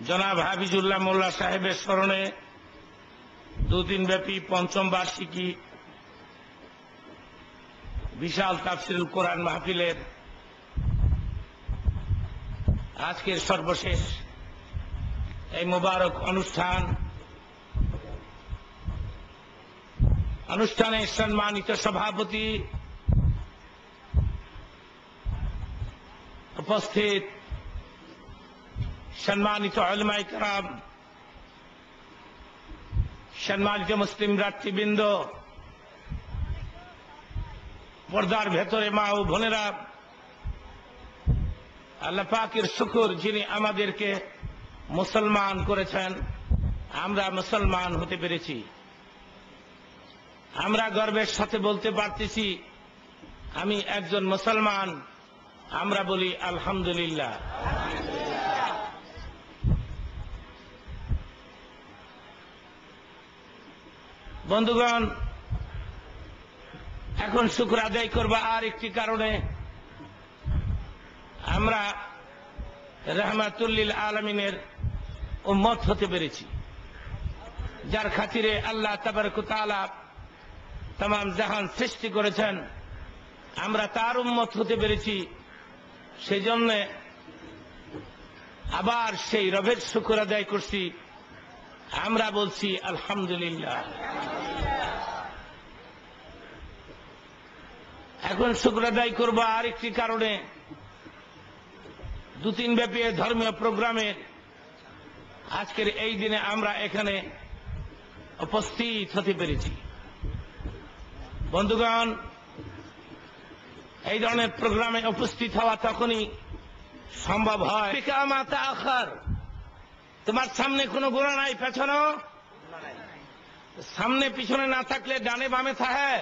জনাব হাফিজুল্লাহ মোল্লা সাহেবের স্মরণে দুদিন ব্যাপী পঞ্চম বার্ষিকী বিশাল তাফসিরুল কোরআন মাহফিলের আজকের সর্বশেষ এই মোবারক অনুষ্ঠানে সম্মানিত সভাপতি, উপস্থিত সম্মানিত উলামায়ে কেরাম, সম্মানিত মুসলিম ভ্রাতৃবৃন্দ, পর্দার ভেতরে মা ও বোনেরা, আল্লাহ পাকের শুকর যিনি আমাদেরকে মুসলমান করেছেন, আমরা মুসলমান হতে পেরেছি। আমরা গর্বের সাথে বলতে পারতেছি আমি একজন মুসলমান। আমরা বলি আলহামদুলিল্লাহ। বন্ধুগণ, এখন শুকর আদায় করব আর একটি কারণে। আমরা রাহমাতুল লিল আলামিনের উম্মত হতে পেরেছি, যার খাতিরে আল্লাহ তাবারক ওয়া তাআলা तमाम জাহান সৃষ্টি করেছেন। আমরা তার উম্মত হতে পেরেছি, সেই জন্য আবার সেই রবের শুকর আদায় করছি। আমরা বলছি আলহামদুলিল্লাহ। এখন শুকর আদায় করব আর একটি কারণে। দুদিন ব্যাপী ধর্মীয় প্রোগ্রামের আজকের এই দিনে আমরা এখানে উপস্থিত হতে পেরেছি। বন্ধুগণ, এই ধরনের প্রোগ্রামে উপস্থিত হওয়া তখনই সম্ভব হয় তোমার সামনে কোনো গুনাহ নাই, পেছনেও সামনে পিছনে না থাকলে ডানে বামে থাকে।